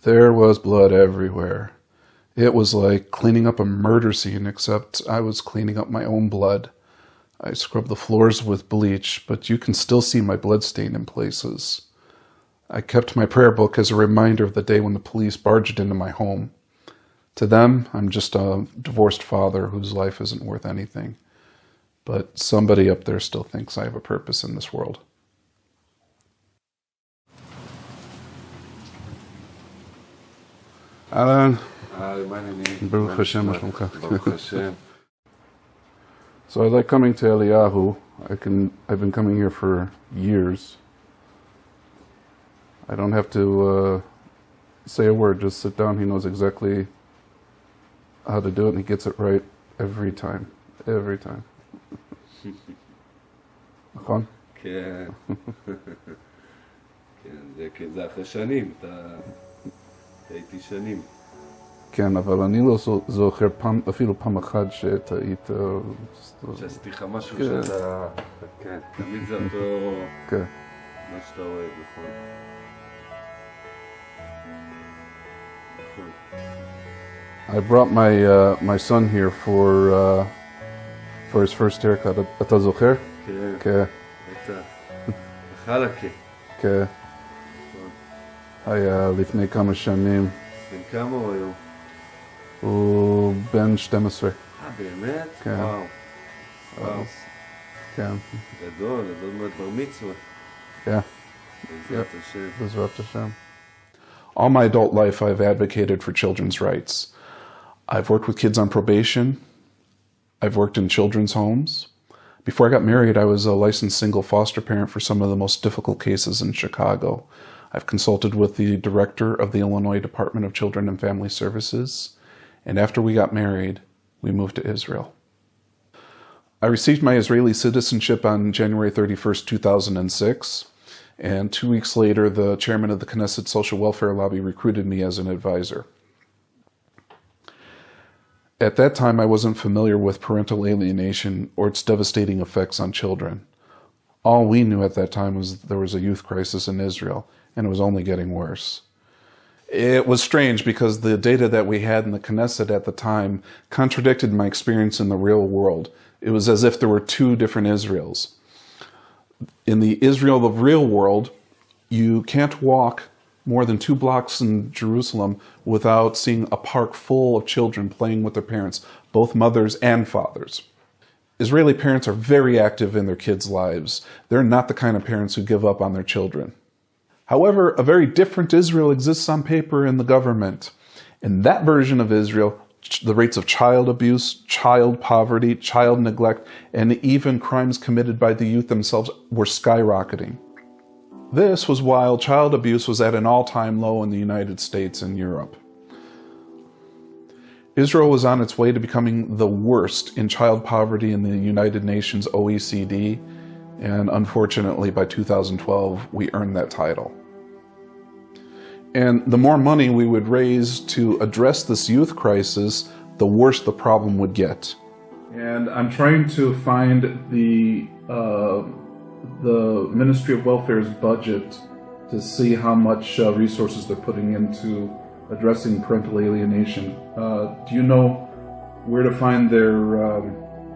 There was blood everywhere. It was like cleaning up a murder scene, except I was cleaning up my own blood. I scrubbed the floors with bleach, but you can still see my blood stain in places. I kept my prayer book as a reminder of the day when the police barged into my home. To them, I'm just a divorced father whose life isn't worth anything. But somebody up there still thinks I have a purpose in this world. Alan. Hi, my name is Baruch Hashem. Baruch Hashem. So I like coming to Eliyahu. I've been coming here for years. I don't have to say a word, just sit down. He knows exactly how to do it, and he gets it right every time. Every time. נכון? כן. כן, זה אחרי שנים, אתה הייתי שנים. כן, אבל אני לא זוכר אפילו פעם אחת שהיית... שעשיתי לך משהו שאתה... כן, תמיד זה אותו... כן. מה שאתה אוהב, נכון. I brought my son here for his first haircut. אתה זוכר? כן. כן. בטח. חלקה. כן. היה לפני כמה שנים. בן כמה הוא היום? הוא בן 12. באמת? כן. וואו. כן. גדול, גדול מאוד בר מצווה. כן. בעזרת השם. בעזרת השם. All my adult life, I've advocated for children's rights. I've worked with kids on probation. I've worked in children's homes. Before I got married, I was a licensed single foster parent for some of the most difficult cases in Chicago. I've consulted with the director of the Illinois Department of Children and Family Services. And after we got married, we moved to Israel. I received my Israeli citizenship on January 31st, 2006. And 2 weeks later, the chairman of the Knesset Social Welfare Lobby recruited me as an advisor. At that time, I wasn't familiar with parental alienation or its devastating effects on children. All we knew at that time was there was a youth crisis in Israel, and it was only getting worse. It was strange because the data that we had in the Knesset at the time contradicted my experience in the real world. It was as if there were two different Israels. In the Israel of real world, you can't walk more than 2 blocks in Jerusalem without seeing a park full of children playing with their parents, both mothers and fathers. Israeli parents are very active in their kids' lives. They're not the kind of parents who give up on their children. However, a very different Israel exists on paper in the government. In that version of Israel, the rates of child abuse, child poverty, child neglect, and even crimes committed by the youth themselves were skyrocketing. This was while child abuse was at an all-time low in the United States and Europe. Israel was on its way to becoming the worst in child poverty in the United Nations OECD, and unfortunately by 2012 we earned that title. And the more money we would raise to address this youth crisis, the worse the problem would get. And I'm trying to find the Ministry of Welfare's budget to see how much resources they're putting into addressing parental alienation. Do you know where to find their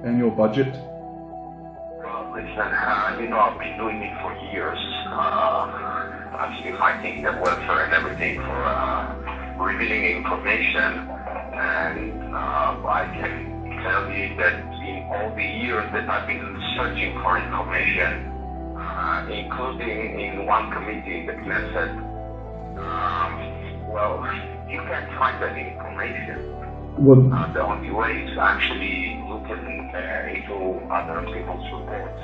annual budget? Listen, I've been doing it for years. Actually fighting the welfare and everything for revealing information. And I can tell you that in all the years that I've been searching for information, including in one committee in the Knesset, well, you can't find any information. The only way is actually looking into other people's reports.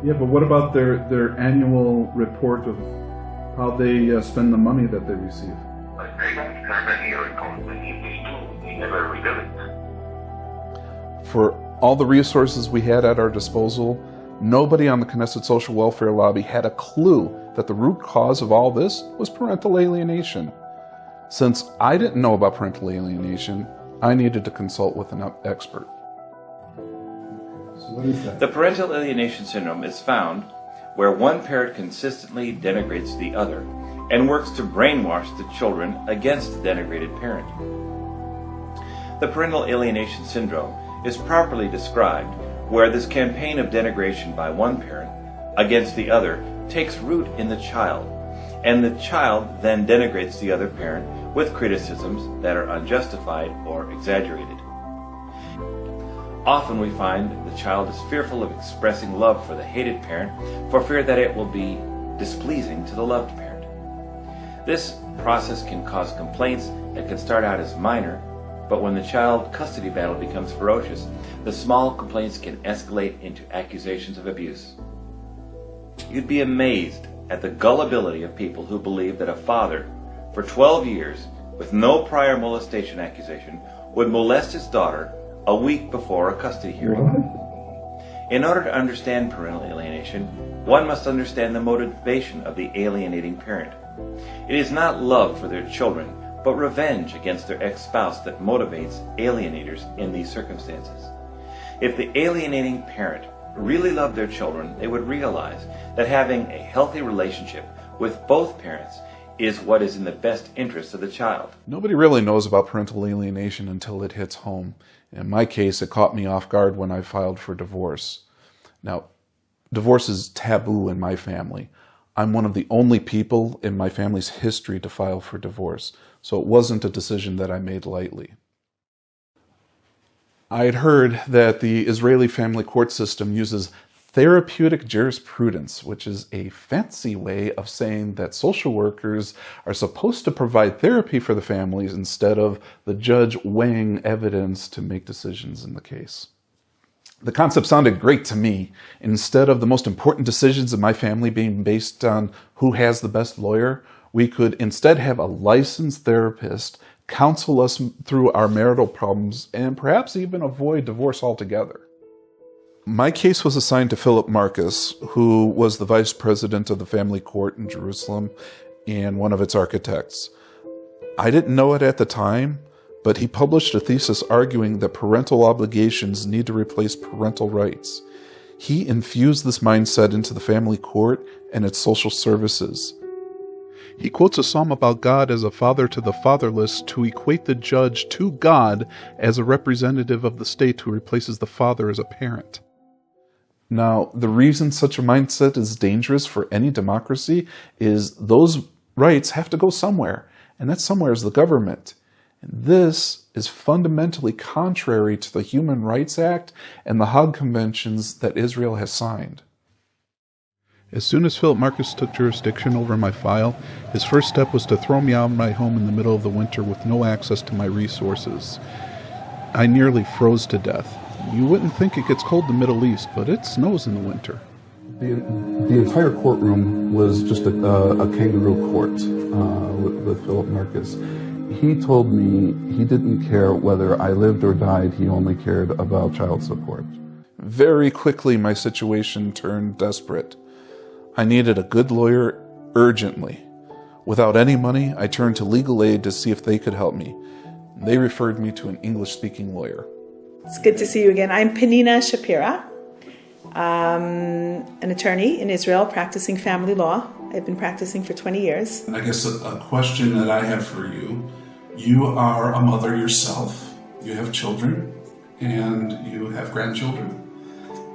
Yeah, but what about their annual report of how they spend the money that they receive? But they don't have any report. They never reveal it. For all the resources we had at our disposal, nobody on the Knesset Social Welfare Lobby had a clue that the root cause of all this was parental alienation. Since I didn't know about parental alienation, I needed to consult with an expert. So what is that? The parental alienation syndrome is found where one parent consistently denigrates the other and works to brainwash the children against the denigrated parent. The parental alienation syndrome is properly described where this campaign of denigration by one parent against the other takes root in the child, and the child then denigrates the other parent with criticisms that are unjustified or exaggerated. Often we find the child is fearful of expressing love for the hated parent for fear that it will be displeasing to the loved parent. This process can cause complaints that can start out as minor, but when the child custody battle becomes ferocious, the small complaints can escalate into accusations of abuse. You'd be amazed at the gullibility of people who believe that a father, for 12 years, with no prior molestation accusation, would molest his daughter a week before a custody hearing. In order to understand parental alienation, one must understand the motivation of the alienating parent. It is not love for their children, but revenge against their ex-spouse that motivates alienators in these circumstances. If the alienating parent really loved their children, they would realize that having a healthy relationship with both parents is what is in the best interest of the child. Nobody really knows about parental alienation until it hits home. In my case, it caught me off guard when I filed for divorce. Now, divorce is taboo in my family. I'm one of the only people in my family's history to file for divorce, so it wasn't a decision that I made lightly. I had heard that the Israeli family court system uses therapeutic jurisprudence, which is a fancy way of saying that social workers are supposed to provide therapy for the families instead of the judge weighing evidence to make decisions in the case. The concept sounded great to me. Instead of the most important decisions in my family being based on who has the best lawyer, we could instead have a licensed therapist counsel us through our marital problems and perhaps even avoid divorce altogether. My case was assigned to Philip Marcus, who was the vice president of the family court in Jerusalem and one of its architects. I didn't know it at the time, but he published a thesis arguing that parental obligations need to replace parental rights. He infused this mindset into the family court and its social services. He quotes a psalm about God as a father to the fatherless to equate the judge to God as a representative of the state who replaces the father as a parent. Now, the reason such a mindset is dangerous for any democracy is those rights have to go somewhere, and that somewhere is the government. And this is fundamentally contrary to the Human Rights Act and the Hague Conventions that Israel has signed. As soon as Philip Marcus took jurisdiction over my file, his first step was to throw me out of my home in the middle of the winter with no access to my resources. I nearly froze to death. You wouldn't think it gets cold in the Middle East, but it snows in the winter. The entire courtroom was just a kangaroo court with Philip Marcus. He told me he didn't care whether I lived or died, he only cared about child support. Very quickly, my situation turned desperate. I needed a good lawyer urgently. Without any money, I turned to legal aid to see if they could help me. They referred me to an English-speaking lawyer. It's good to see you again. I'm Penina Shapira, an attorney in Israel practicing family law. I've been practicing for 20 years. I guess a question that I have for you, you are a mother yourself, you have children, and you have grandchildren.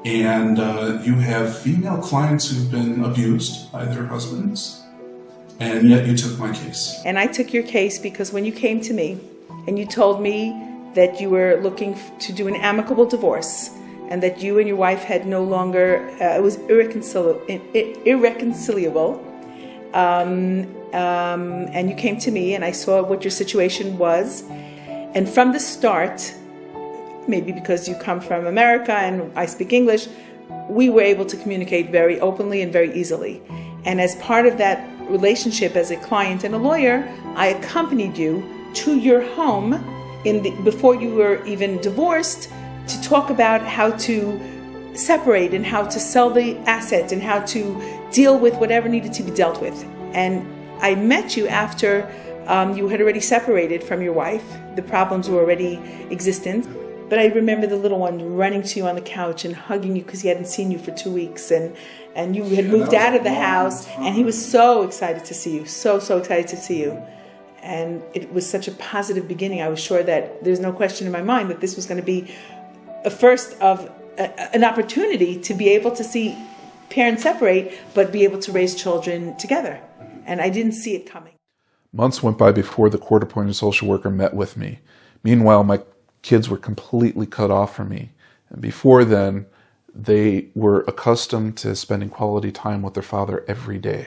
And you have female clients who've been abused by their husbands, and yet you took my case. And I took your case because when you came to me and you told me that you were looking to do an amicable divorce and that you and your wife had no longer, it was irreconcilable, and you came to me and I saw what your situation was. And from the start, maybe because you come from America and I speak English, we were able to communicate very openly and very easily. And as part of that relationship as a client and a lawyer, I accompanied you to your home before you were even divorced to talk about how to separate and how to sell the asset and how to deal with whatever needed to be dealt with. And I met you after you had already separated from your wife. The problems were already existent. But I remember the little one running to you on the couch and hugging you because he hadn't seen you for 2 weeks, and you had moved out of the house, and he was so excited to see you, so excited to see you. And it was such a positive beginning. I was sure that there's no question in my mind that this was going to be a first of an opportunity to be able to see parents separate, but be able to raise children together. And I didn't see it coming. Months went by before the court-appointed social worker met with me. Meanwhile, my kids were completely cut off from me. And before then, they were accustomed to spending quality time with their father every day.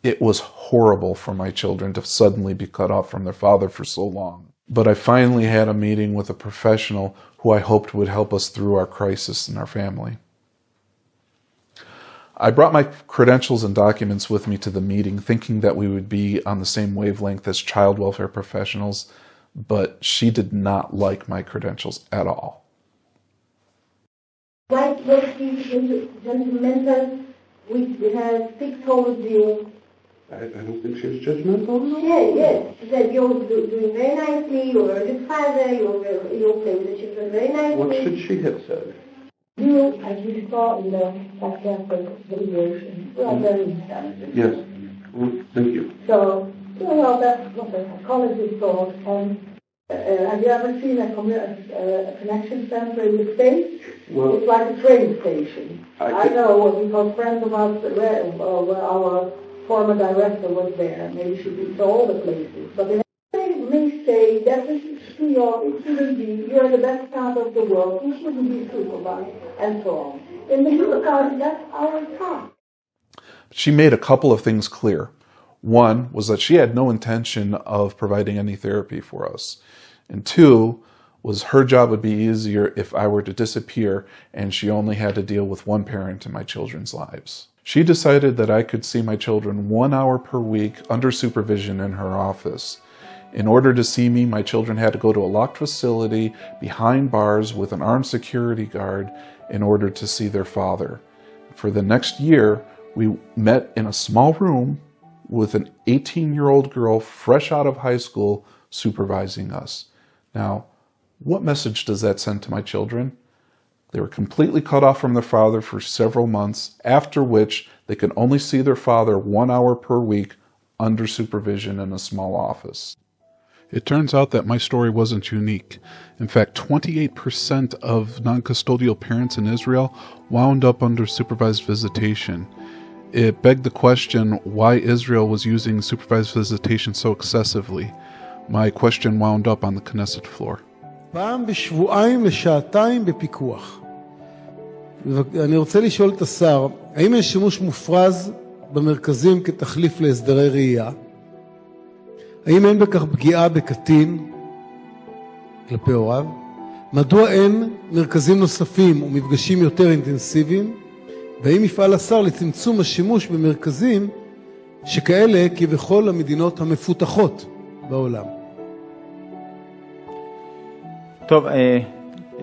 It was horrible for my children to suddenly be cut off from their father for so long. But I finally had a meeting with a professional who I hoped would help us through our crisis in our family. I brought my credentials and documents with me to the meeting, thinking that we would be on the same wavelength as child welfare professionals, but she did not like my credentials at all. Why was she judgmental? We had 6 holes you. I don't think she was judgmental. Yes. She said you're doing very nicely, you're a good father, you play with the children very nicely. What should she have said? You, as you saw in the deliberation, you are very intelligent. Yes. Well, thank you. So, well, that's what the psychologist thought. And have you ever seen a connection center in the States? Well, it's like a train station. I know because friends of ours, our former director was there. Maybe she'd been to all the places. But they may say that it shouldn't be, you're the best part of the world, you shouldn't be supervised, and so on. In the U.S., that's our talk. She made a couple of things clear. One was that she had no intention of providing any therapy for us. And two was her job would be easier if I were to disappear and she only had to deal with one parent in my children's lives. She decided that I could see my children 1 hour per week under supervision in her office. In order to see me, my children had to go to a locked facility behind bars with an armed security guard in order to see their father. For the next year, we met in a small room with an 18-year-old girl fresh out of high school supervising us. Now, what message does that send to my children? They were completely cut off from their father for several months, after which they could only see their father 1 hour per week under supervision in a small office. It turns out that my story wasn't unique. In fact, 28% of non-custodial parents in Israel wound up under supervised visitation. It begged the question why Israel was using supervised visitation so excessively. My question wound up on the Knesset floor. פעם בשבועיים לשעתיים בפיקוח. אני רוצה לשאול את השר, האם יש שימוש מופרז במרכזים כתחליף להסדרי ראייה? האם אין בכך פגיעה בקטין כלפי הוריו? מדוע אין מרכזים נוספים ומפגשים יותר אינטנסיביים? והאם יפעל השר לצמצום השימוש במרכזים שכאלה כבכל המדינות המפותחות בעולם? טוב,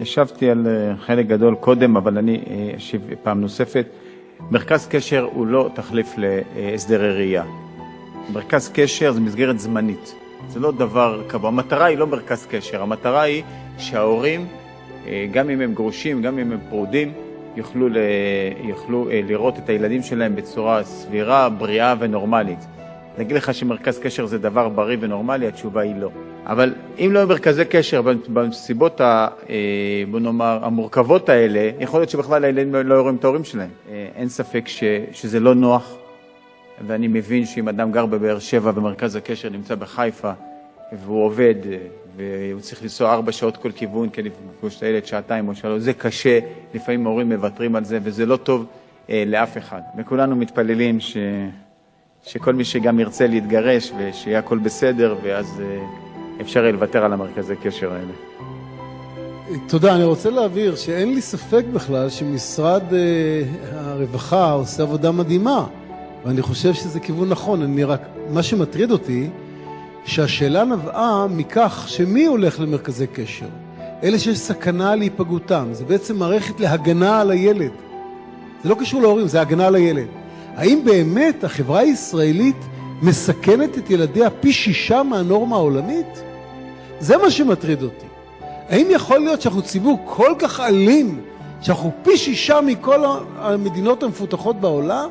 ישבתי על חלק גדול קודם, אבל אני אשיב פעם נוספת. מרכז קשר הוא לא תחליף להסדרי ראייה. מרכז קשר זה מסגרת זמנית. זה לא דבר קבוע. המטרה היא לא מרכז קשר. המטרה היא שההורים, גם אם הם גרושים, גם אם הם פרודים, יוכלו לראות את הילדים שלהם בצורה סבירה, בריאה ונורמלית. להגיד לך שמרכז קשר זה דבר בריא ונורמלי, התשובה היא לא. אבל אם לא מרכזי קשר בנסיבות בוא נאמר המורכבות האלה, יכול להיות שבכלל הילדים לא רואים את ההורים שלהם. אין ספק שזה לא נוח, ואני מבין שאם אדם גר בבאר שבע ומרכז הקשר נמצא בחיפה, והוא עובד והוא צריך לנסוע 4 שעות כל כיוון כדי לפגוש את הילד 2 או 3, זה קשה, לפעמים ההורים מוותרים על זה, וזה לא טוב לאף אחד. וכולנו מתפללים שכל מי שגם ירצה להתגרש ושיהיה הכל בסדר, ואז אפשר לוותר על המרכזי קשר האלה. תודה, אני רוצה להעביר שאין לי ספק בכלל שמשרד הרווחה עושה עבודה מדהימה, ואני חושב שזה כיוון נכון. מה שמטריד אותי, שהשאלה נבעה מכך שמי הולך למרכזי קשר? אלה שיש סכנה להיפגעותם. זה בעצם מערכת להגנה על הילד. זה לא קשור להורים, זה הגנה על הילד. האם באמת החברה הישראלית מסכנת את ילדיה פי 6 מהנורמה העולמית? זה מה שמטריד אותי. האם יכול להיות שאנחנו ציבור כל כך אלים, שאנחנו פי 6 מכל המדינות המפותחות בעולם?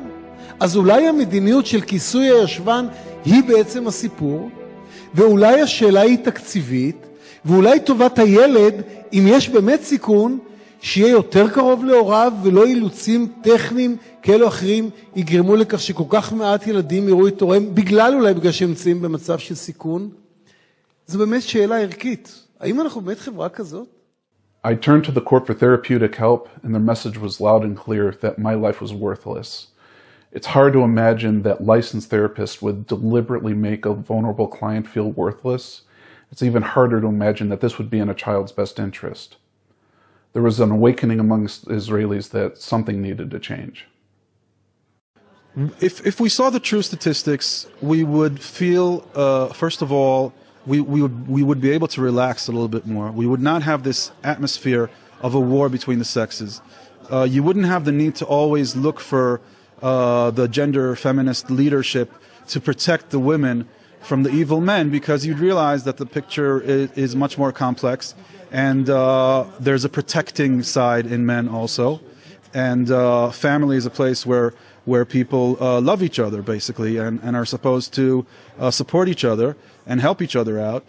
אז אולי המדיניות של כיסוי הישבן היא בעצם הסיפור, ואולי השאלה היא תקציבית, ואולי טובת הילד, אם יש באמת סיכון, שיהיה יותר קרוב להוריו ולא אילוצים טכניים כאלו אחרים יגרמו לכך שכל כך מעט ילדים יראו את הוריהם, אולי בגלל שהם נמצאים במצב של סיכון. זו באמת שאלה ערכית. האם אנחנו באמת חברה כזאת? I turned to the court for therapeutic help, and their message was loud and clear that my life was worthless. It's hard to imagine that licensed therapists would deliberately make a vulnerable client feel worthless. It's even harder to imagine that this would be in a child's best interest. There was an awakening amongst Israelis that something needed to change. If we saw the true statistics, we would feel, first of all, we would be able to relax a little bit more. We would not have this atmosphere of a war between the sexes. You wouldn't have the need to always look for the gender feminist leadership to protect the women from the evil men, because you'd realize that the picture is much more complex, and there's a protecting side in men also, and family is a place where people love each other basically and are supposed to support each other and help each other out.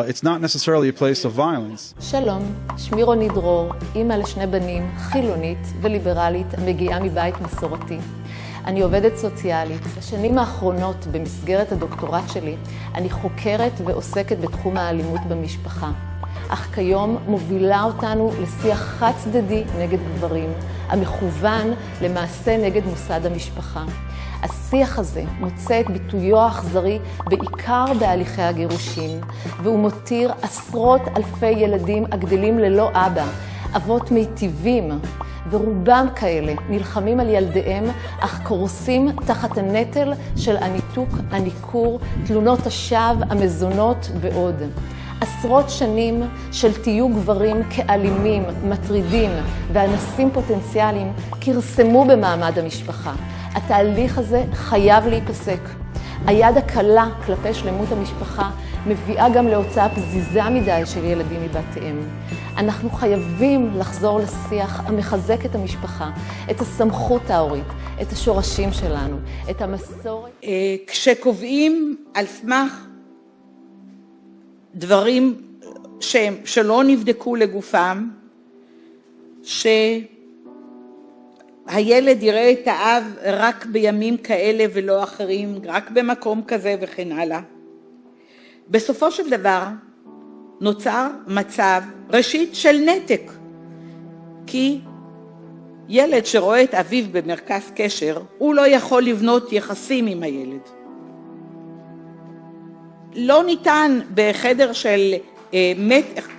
It's not necessarily a place of violence. שלום, שמי רוני דרור, אימא לשני בנים, חילונית וליברלית, המגיעה מבית מסורתי. אני עובדת סוציאלית. בשנים האחרונות, במסגרת הדוקטורט שלי, אני חוקרת ועוסקת בתחום האלימות במשפחה. אך כיום מובילה אותנו לשיח חד צדדי נגד גברים, המכוון למעשה נגד מוסד המשפחה. השיח הזה מוצא את ביטויו האכזרי בעיקר בהליכי הגירושים, והוא מותיר עשרות אלפי ילדים הגדלים ללא אבא, אבות מיטיבים, ורובם כאלה נלחמים על ילדיהם, אך קורסים תחת הנטל של הניתוק, הניקור, תלונות השווא, המזונות ועוד. עשרות שנים של תיוג גברים כאלימים, מטרידים ואנסים פוטנציאליים כרסמו במעמד המשפחה. התהליך הזה חייב להיפסק. היד הקלה כלפי שלמות המשפחה מביאה גם להוצאה פזיזה מדי של ילדים מבתיהם. אנחנו חייבים לחזור לשיח המחזק את המשפחה, את הסמכות ההורית, את השורשים שלנו, את המסורת. כשקובעים על סמך דברים שלא נבדקו לגופם, שהילד יראה את האב רק בימים כאלה ולא אחרים, רק במקום כזה וכן הלאה. בסופו של דבר נוצר מצב ראשית של נתק, כי ילד שרואה את אביו במרכז קשר, הוא לא יכול לבנות יחסים עם הילד. לא ניתן בחדר של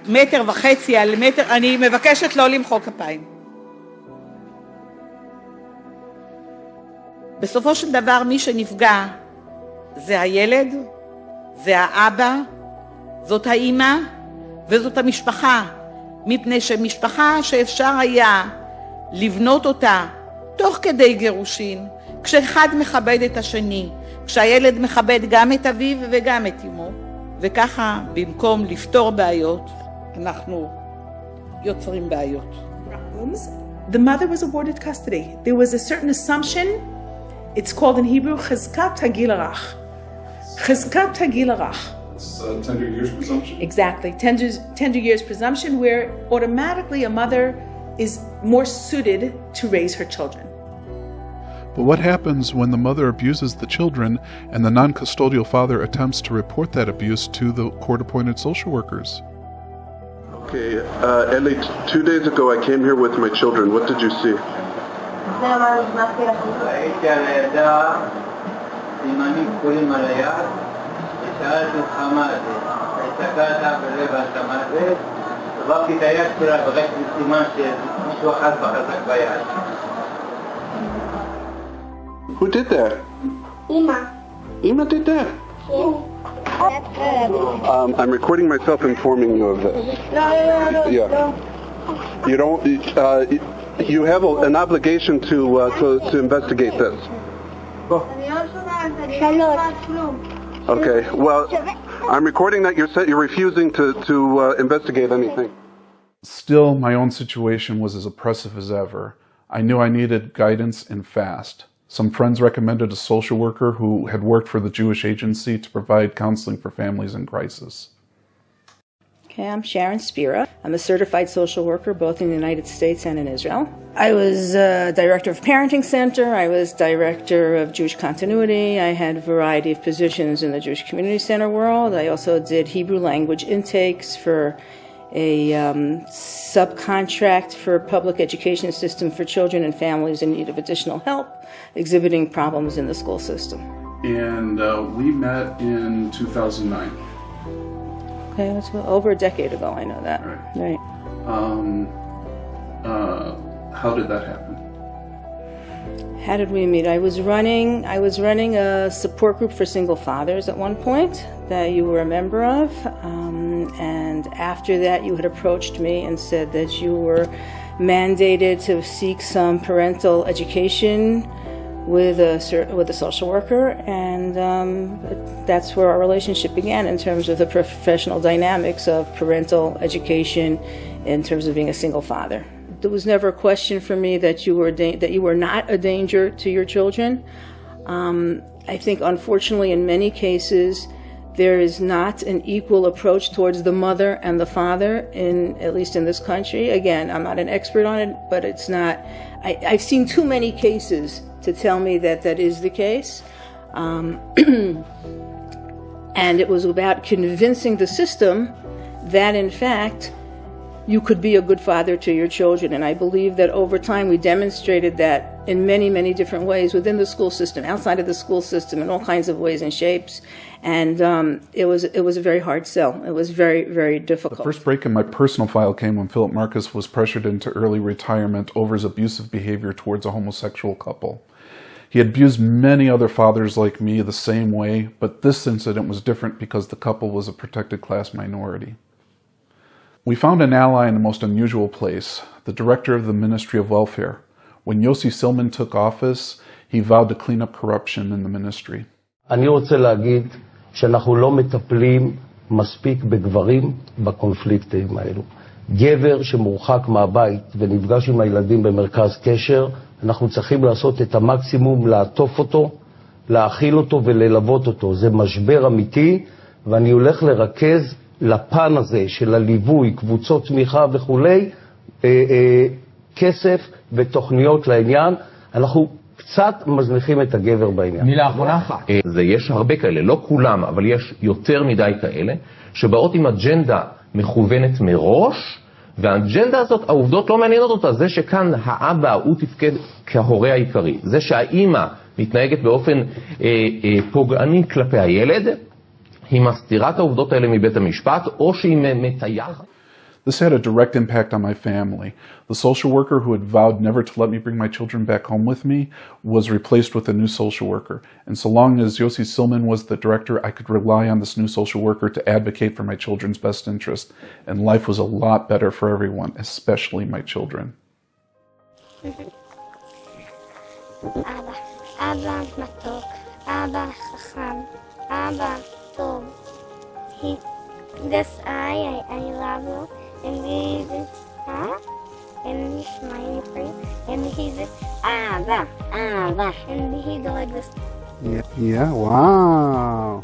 מטר וחצי על מטר, אני מבקשת לא למחוא כפיים. בסופו של דבר מי שנפגע זה הילד, זה האבא, זאת האמא וזאת המשפחה, מפני שמשפחה שאפשר היה לבנות אותה תוך כדי גירושין, כשאחד מכבד את השני, כשהילד מכבד גם את אביו וגם את אמו, וככה במקום לפתור בעיות, אנחנו יוצרים בעיות. The mother was awarded custody. There was a certain assumption, it's called in Hebrew, חזקת הגיל הרך. חזקת הגיל הרך. It's a tender years presumption. Exactly, tender years presumption, where automatically a mother is more suited to raise her children. But what happens when the mother abuses the children and the non-custodial father attempts to report that abuse to the court-appointed social workers? Okay, Ellie, 2 days ago I came here with my children. What did you see? Who did that? Ima. Ima did that? I'm recording myself informing you of this. No. Yeah. You don't. You have an obligation to investigate this. Okay. Well, I'm recording that you're refusing to investigate anything. Still, my own situation was as oppressive as ever. I knew I needed guidance and fast. Some friends recommended a social worker who had worked for the Jewish Agency to provide counseling for families in crisis. Okay, I'm Sharon Spira. I'm a certified social worker both in the United States and in Israel. I was director of Parenting Center. I was director of Jewish Continuity. I had a variety of positions in the Jewish Community Center world. I also did Hebrew language intakes for a subcontract for public education system for children and families in need of additional help, exhibiting problems in the school system. And we met in 2009. Okay, that's over a decade ago, I know that. Right. How did that happen? How did we meet? I was running a support group for single fathers at one point that you were a member of, and after that you had approached me and said that you were mandated to seek some parental education with a social worker, and that's where our relationship began in terms of the professional dynamics of parental education in terms of being a single father. There was never a question for me that you were not a danger to your children. I think, unfortunately, in many cases, there is not an equal approach towards the mother and the father, at least in this country. Again, I'm not an expert on it, but it's not. I've seen too many cases to tell me that that is the case. And it was about convincing the system that, in fact, you could be a good father to your children. And I believe that over time we demonstrated that in many, many different ways within the school system, outside of the school system, in all kinds of ways and shapes. And it was a very hard sell. It was very, very difficult. The first break in my personal file came when Philip Marcus was pressured into early retirement over his abusive behavior towards a homosexual couple. He had abused many other fathers like me the same way, but this incident was different because the couple was a protected class minority. We found an ally in the most unusual place, the director of the Ministry of Welfare. When Yossi Silman took office, he vowed to clean up corruption in the ministry. אני רוצה להגיד שאנחנו לא מטפלים מספיק בגברים בקונפליקטים האלו. גבר שמורחק מהבית ונפגש עם הילדים במרכז קשר, אנחנו צריכים לעשות את המקסימום לעטוף אותו, להאכיל אותו וללוות אותו. זה משבר אמיתי, ואני הולך לרכז לפן הזה של הליווי, קבוצות תמיכה וכולי, כסף ותוכניות לעניין. אנחנו קצת מזניחים את הגבר בעניין. מילה אחרונה. יש הרבה כאלה, לא כולם, אבל יש יותר מדי כאלה, שבאות עם אג'נדה מכוונת מראש, והאג'נדה הזאת, העובדות לא מעניינות אותה. זה שכאן האבא הוא תפקד כהורה העיקרי. זה שהאימא מתנהגת באופן פוגעני כלפי הילד, היא מסתירה את העובדות האלה מבית המשפט, או שהיא מטייחת. This had a direct impact on my family. The social worker who had vowed never to let me bring my children back home with me was replaced with a new social worker. And so long as Yossi Silman was the director, I could rely on this new social worker to advocate for my children's best interest. And life was a lot better for everyone, especially my children. Abba matok, Abba chacham, Abba tov. This I love you. And he's and he's smiling for you, and he's Abba, and he do like this. Yeah, wow.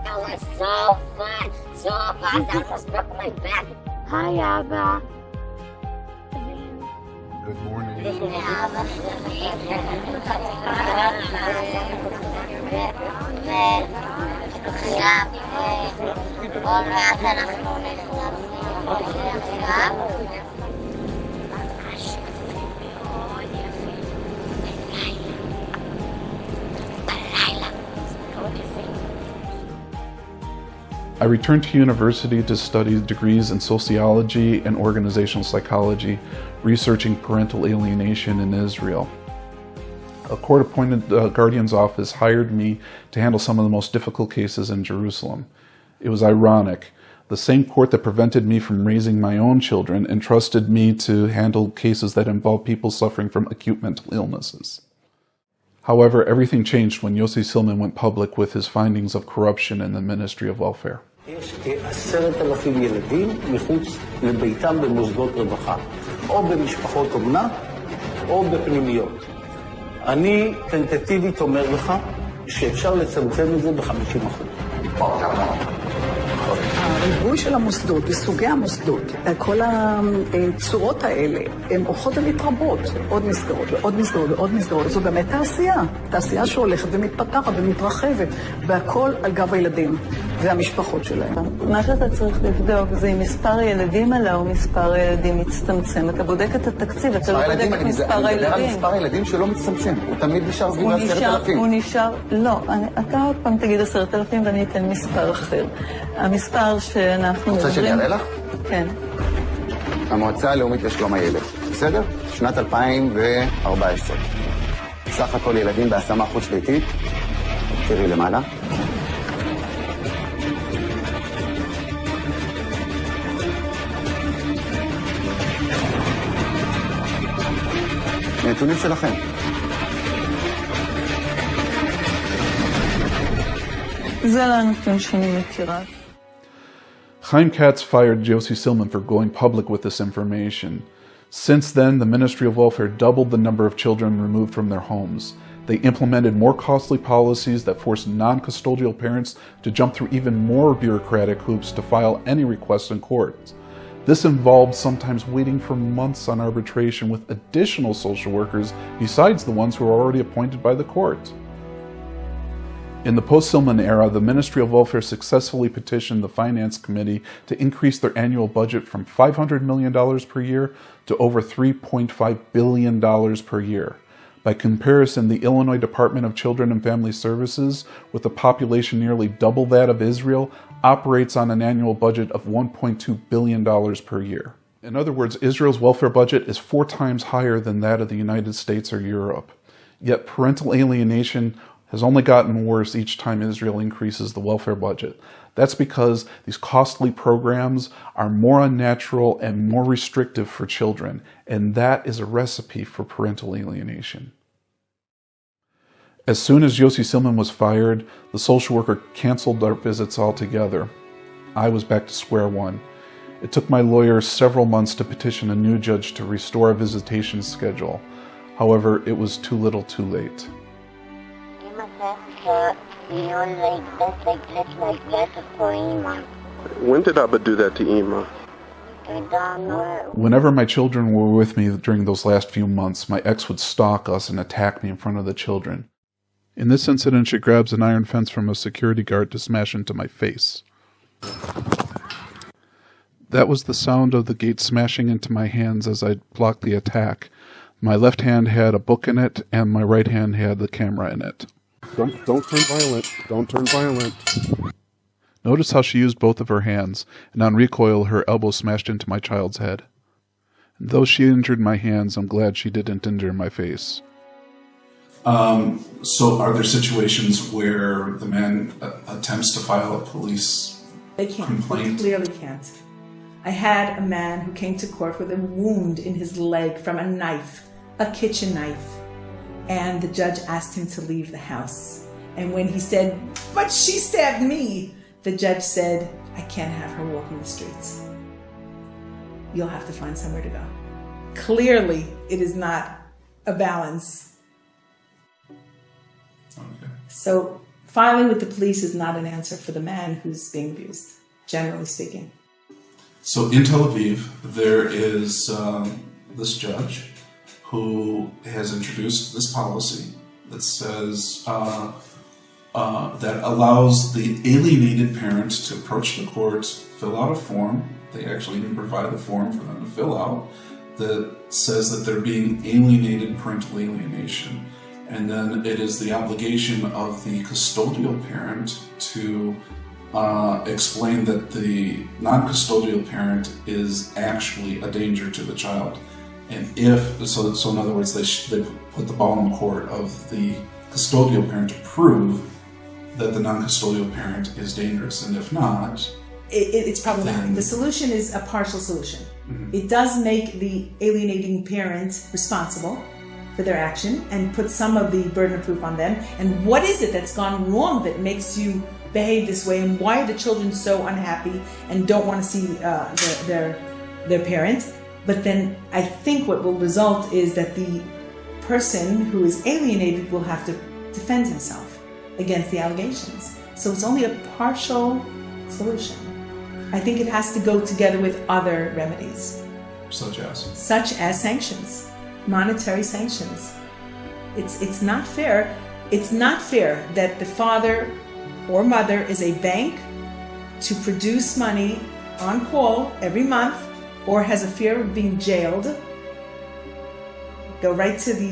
That was so fun, so fast. I almost broke my back. Hi, Abba. Good morning. I returned to university to study degrees in sociology and organizational psychology, researching parental alienation in Israel. A court-appointed guardian's office hired me to handle some of the most difficult cases in Jerusalem. It was ironic. The same court that prevented me from raising my own children entrusted me to handle cases that involved people suffering from acute mental illnesses. However, everything changed when Yossi Silman went public with his findings of corruption in the Ministry of Welfare. יש כ10,000 ילדים מחוץ לביתם במוסדות רווחה, או במשפחות אומנה, או בפנימיות. אני טנטטיבית אומר לך שאפשר לצמצם את זה ב-50%. הריבוי של המוסדות וסוגי המוסדות, כל הצורות האלה, הן הולכות ומתרבות, עוד מסגרות ועוד מסגרות ועוד מסגרות. זו באמת תעשייה שהולכת ומתפתחת ומתרחבת, והכל על גב הילדים והמשפחות שלהם. מה שאתה צריך לבדוק זה אם מספר הילדים עלה או מספר הילדים מצטמצם. אתה בודק את התקציב, אתה לא בודק את מספר הילדים. אני מדבר על מספר הילדים שלא מצטמצם, הוא תמיד נשאר סביב 10,000. הוא נשאר, לא, אתה עוד פעם תגיד 10,000 ואני אתן מספר אחר. המספר שאנחנו רוצה שאני אראה לך? כן. המועצה הלאומית לשלום הילד, בסדר? שנת 2014. סך הכל ילדים בהשמה חוץ-ביתית, תראי למעלה. נתונים שלכם. זה לא הנתון שאני מכירה. Chaim Katz fired Josie Silman for going public with this information. Since then, the Ministry of Welfare doubled the number of children removed from their homes. They implemented more costly policies that forced non-custodial parents to jump through even more bureaucratic hoops to file any requests in court. This involved sometimes waiting for months on arbitration with additional social workers besides the ones who were already appointed by the court. In the post-Silman era, the Ministry of Welfare successfully petitioned the Finance Committee to increase their annual budget from $500 million per year to over $3.5 billion per year. By comparison, the Illinois Department of Children and Family Services, with a population nearly double that of Israel, operates on an annual budget of $1.2 billion per year. In other words, Israel's welfare budget is 4 times higher than that of the United States or Europe. Yet parental alienation has only gotten worse each time Israel increases the welfare budget. That's because these costly programs are more unnatural and more restrictive for children, and that is a recipe for parental alienation. As soon as Josie Silman was fired, the social worker canceled our visits altogether. I was back to square one. It took my lawyer several months to petition a new judge to restore a visitation schedule. However, it was too little too late. When did Abba do that to Ima? Whenever my children were with me during those last few months, my ex would stalk us and attack me in front of the children. In this incident, she grabs an iron fence from a security guard to smash into my face. That was the sound of the gate smashing into my hands as I blocked the attack. My left hand had a book in it, and my right hand had the camera in it. Don't turn violent. Don't turn violent. Notice how she used both of her hands, and on recoil her elbow smashed into my child's head. And though she injured my hands, I'm glad she didn't injure my face. So are there situations where the man attempts to file a police complaint? They clearly can't. I had a man who came to court with a wound in his leg from a knife, a kitchen knife. And the judge asked him to leave the house. And when he said, "But she stabbed me," the judge said, "I can't have her walking the streets. You'll have to find somewhere to go." Clearly, it is not a balance. Okay. So filing with the police is not an answer for the man who's being abused, generally speaking. So in Tel Aviv, there is this judge who has introduced this policy that says that allows the alienated parent to approach the court, fill out a form. They actually even provide a form for them to fill out that says that they're being alienated, parental alienation. And then it is the obligation of the custodial parent to explain that the non-custodial parent is actually a danger to the child. And so in other words, they put the ball in the court of the custodial parent to prove that the non-custodial parent is dangerous. And if not, it's problematic. The solution is a partial solution. Mm-hmm. It does make the alienating parent responsible, for their action and put some of the burden of proof on them. And what is it that's gone wrong that makes you behave this way? And why are the children so unhappy and don't want to see their parent? But then I think what will result is that the person who is alienated will have to defend himself against the allegations. So it's only a partial solution. I think it has to go together with other remedies. Such as? Such as sanctions, monetary sanctions. It's not fair. It's not fair that the father or mother is a bank to produce money on call every month or has a fear of being jailed. Go right to the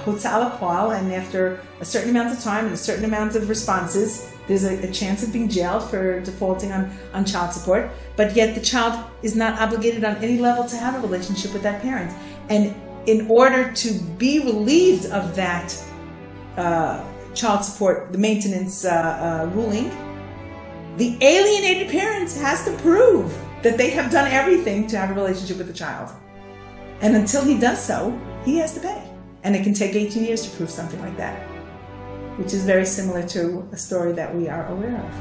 hotel lapal, and after a certain amount of time and a certain amount of responses, there's a chance of being jailed for defaulting on child support, but yet the child is not obligated on any level to have a relationship with that parent. And in order to be relieved of that child support, the maintenance ruling, the alienated parent has to prove that they have done everything to have a relationship with the child. And until he does so, he has to pay. And it can take 18 years to prove something like that, which is very similar to a story that we are aware of.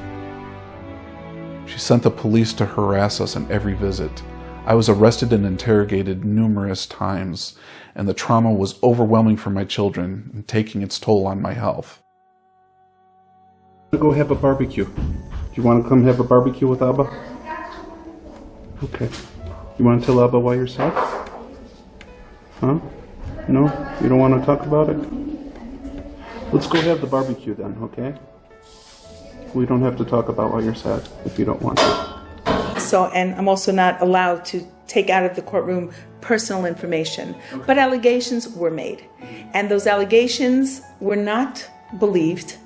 She sent the police to harass us on every visit. I was arrested and interrogated numerous times, and the trauma was overwhelming for my children and taking its toll on my health. Go have a barbecue. Do you want to come have a barbecue with Abba? Okay. You want to tell Abba why you're sad? Huh? No? You don't want to talk about it? Let's go have the barbecue then, okay? We don't have to talk about why you're sad if you don't want to. So, and I'm also not allowed to take out of the courtroom personal information. Okay. But allegations were made. And those allegations were not believed.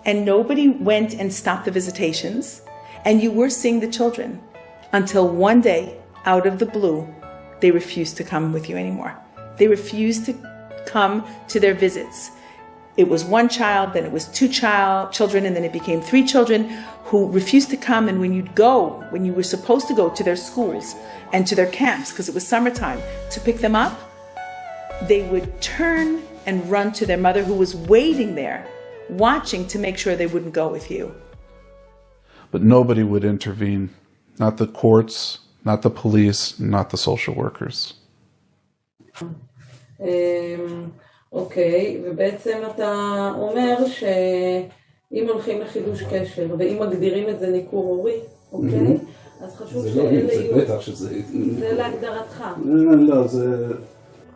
And nobody went and stopped the visitations. And you were seeing the children until one day, out of the blue, they refused to come with you anymore. They refused to come to their visits. It was one child, then it was two children, and then it became three children who refused to come. And when you'd go, when you were supposed to go to their schools and to their camps, because it was summertime, to pick them up, they would turn and run to their mother who was waiting there, watching to make sure they wouldn't go with you. But nobody would intervene. Not the courts, not the police, not the social workers. אוקיי, ובעצם אתה אומר שאם הולכים לחידוש קשר ואם מגדירים את זה ניקור הורי, אוקיי? אז חשוב שאלה יהיו... זה בטח שזה... זה להגדרתך. לא, זה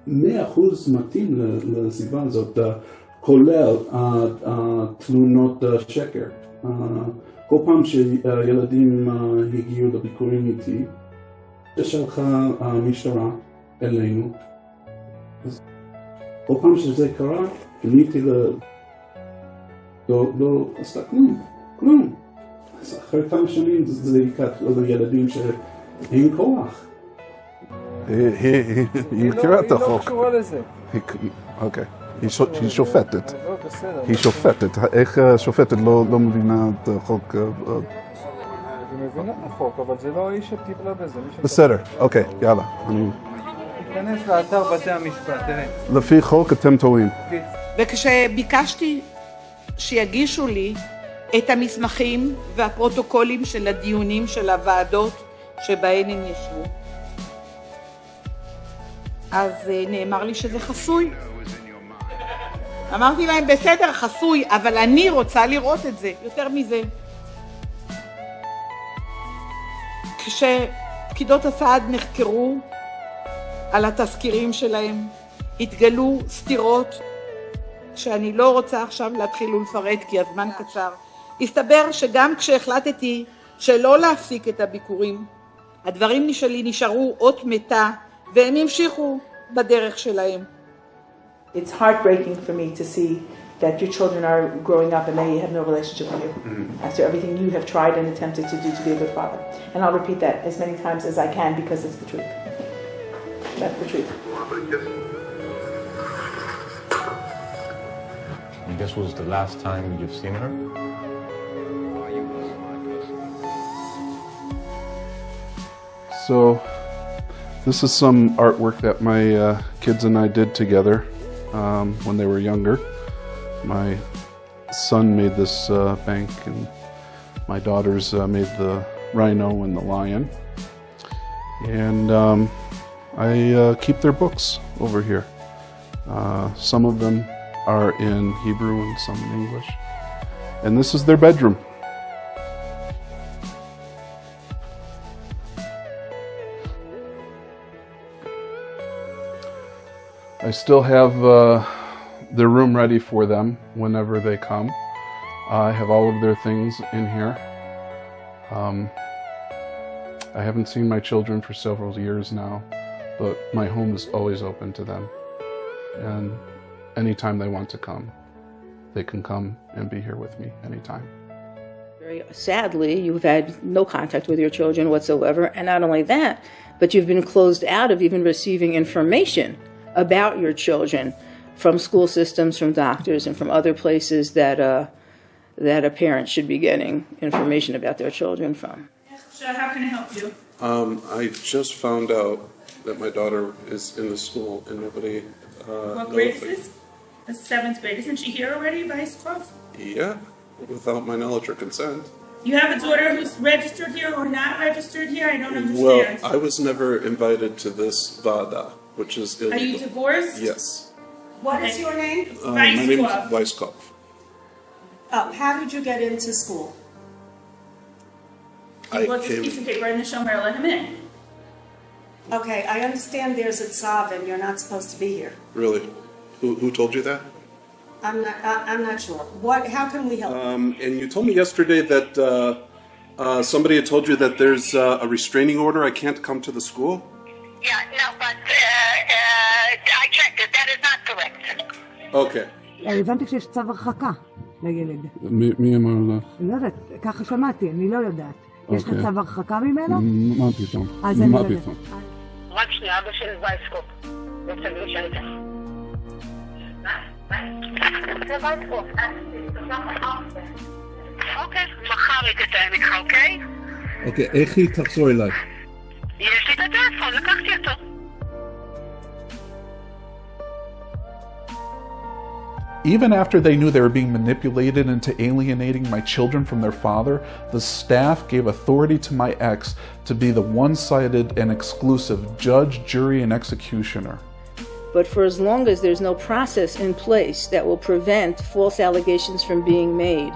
100% מתאים לסיבה הזאת, כולל תלונות שקר. כל פעם שילדים הגיעו לביקורים איתי, שלחה המשטרה אלינו. כל פעם שזה קרה, פניתי לא עשתה כלום. אז אחרי כמה שנים זה ייקח לילדים שאין כוח. היא קראה את החוק. היא לא קשורה לזה. אוקיי. היא שופטת. היא שופטת. איך שופטת לא מבינה את החוק? היא מבינה את החוק, אבל זה לא האיש שטיפלה בזה. בסדר, אוקיי, יאללה. תיכנס לאתר בתי המשפט, תראה. לפי חוק אתם טועים. וכשביקשתי שיגישו לי את המסמכים והפרוטוקולים של הדיונים של הוועדות שבהן הם ישבו, אז נאמר לי שזה חסוי. אמרתי להם, בסדר, חסוי, אבל אני רוצה לראות את זה, יותר מזה. כשפקידות הסעד נחקרו על התזכירים שלהם, התגלו סתירות שאני לא רוצה עכשיו להתחיל ולפרט כי הזמן קצר. הסתבר שגם כשהחלטתי שלא להפסיק את הביקורים, הדברים שלי נשארו אות מתה והם המשיכו בדרך שלהם. It's heartbreaking for me to see that your children are growing up and they have no relationship with you after everything you have tried and attempted to do to be a good father. And I'll repeat that as many times as I can because it's the truth. That's the truth. And this was the last time you've seen her? So, this is some artwork that my kids and I did together. when they were younger. My son made this bank, and my daughters made the rhino and the lion. And I keep their books over here. Some of them are in Hebrew and some in English. And this is their bedroom. I still have their room ready for them whenever they come. I have all of their things in here. I haven't seen my children for several years now, but my home is always open to them. And anytime they want to come, they can come and be here with me anytime. Very sadly, you've had no contact with your children whatsoever, and not only that, but you've been closed out of even receiving information about your children from school systems, from doctors, and from other places that a parent should be getting information about their children from. So how can I help you? I just found out that my daughter is in the school and nobody... What grade is this? The 7th grade. Isn't she here already by Scruff? Yeah, without my knowledge or consent. You have a daughter who's registered here or not registered here? I don't understand. Well, I was never invited to this vada, which is illegal. Are you divorced? Yes. What is your name? My name is Weiskopf. Oh, how did you get into school? He wants this piece of paper in the show where I let him in. Okay, I understand there's a tzav and you're not supposed to be here. Really? Who told you that? I'm not sure. How can we help? And you told me yesterday that somebody had told you that there's a restraining order. I can't come to the school. Yeah, no, but I checked it. That is not correct. Okay. הבנתי שיש צו הרחקה לילד. מי אמר לך? לא יודעת, ככה שמעתי, אני לא יודעת. יש לך צו הרחקה ממנו? מה פתאום? אז אני מה לא יודעת. פתאום? רק שנייה, אבא של וייסקופ. רוצה להישאר איתך. זה וייסקופ. אוקיי, מחר היא תתאם איתך, אוקיי? אוקיי, איך היא תחזור אליי? יש לי את הטלפון, לקחתי אותו. Even after they knew they were being manipulated into alienating my children from their father, the staff gave authority to my ex to be the one-sided and exclusive judge, jury, and executioner. But for as long as there's no process in place that will prevent false allegations from being made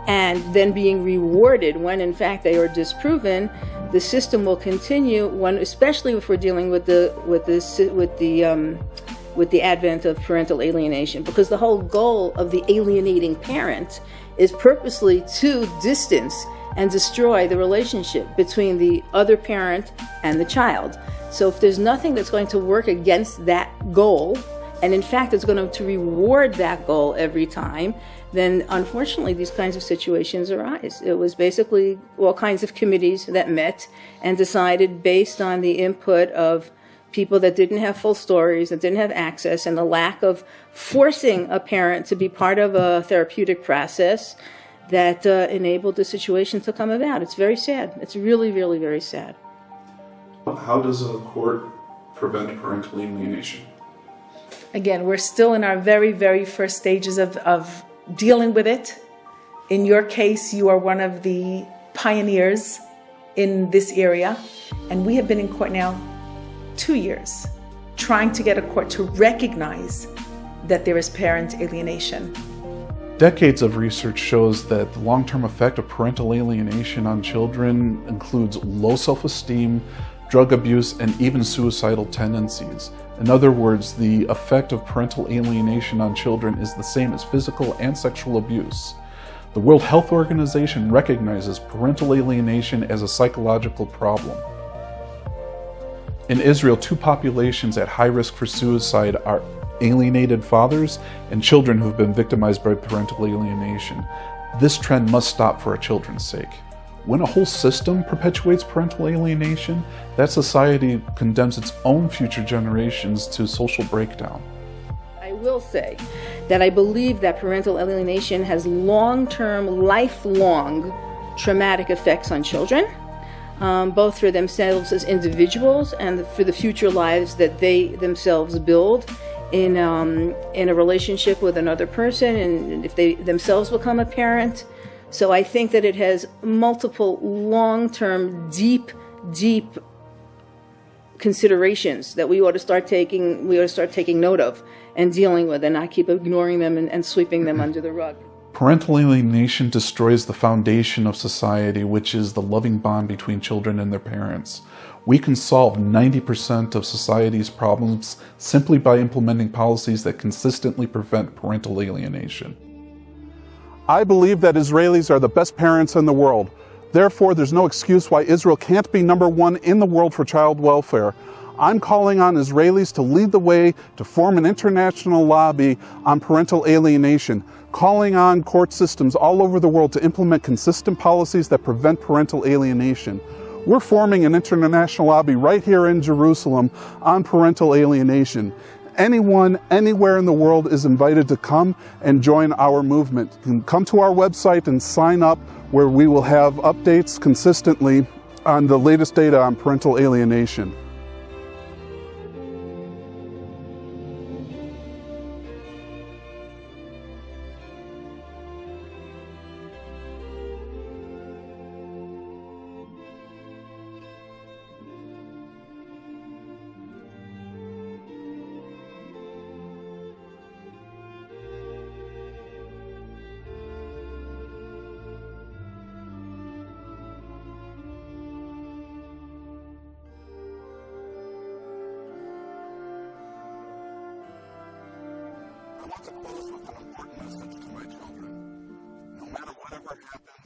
and then being rewarded when in fact they are disproven, the system will continue, especially if we're dealing with the advent of parental alienation, because the whole goal of the alienating parent is purposely to distance and destroy the relationship between the other parent and the child. So if there's nothing that's going to work against that goal, and in fact it's going to reward that goal every time, then unfortunately these kinds of situations arise. It was basically all kinds of committees that met and decided based on the input of people that didn't have full stories, that didn't have access, and the lack of forcing a parent to be part of a therapeutic process that enabled the situation to come about. It's very sad. It's really, really very sad. How does a court prevent parental alienation? Again, we're still in our very, very first stages of dealing with it. In your case, you are one of the pioneers in this area, and we have been in court now 2 years, trying to get a court to recognize that there is parent alienation. Decades of research shows that the long-term effect of parental alienation on children includes low self-esteem, drug abuse, and even suicidal tendencies. In other words, the effect of parental alienation on children is the same as physical and sexual abuse. The World Health Organization recognizes parental alienation as a psychological problem. In Israel, 2 populations at high risk for suicide are alienated fathers and children who have been victimized by parental alienation. This trend must stop for our children's sake. When a whole system perpetuates parental alienation, that society condemns its own future generations to social breakdown. I will say that I believe that parental alienation has long-term, lifelong traumatic effects on children. Both for themselves as individuals and for the future lives that they themselves build. in a relationship with another person, and if they themselves become a parent. So I think that it has multiple long-term, deep considerations that we ought to start taking note of and dealing with, and not keep ignoring them and sweeping them under the rug. Parental alienation destroys the foundation of society, which is the loving bond between children and their parents. We can solve 90% of society's problems simply by implementing policies that consistently prevent parental alienation. I believe that Israelis are the best parents in the world. Therefore, there's no excuse why Israel can't be #1 in the world for child welfare. I'm calling on Israelis to lead the way to form an international lobby on parental alienation, calling on court systems all over the world to implement consistent policies that prevent parental alienation. We're forming an international lobby right here in Jerusalem on parental alienation. Anyone, anywhere in the world is invited to come and join our movement. You can come to our website and sign up, where we will have updates consistently on the latest data on parental alienation. I want to close with an important message to my children. No matter whatever happens,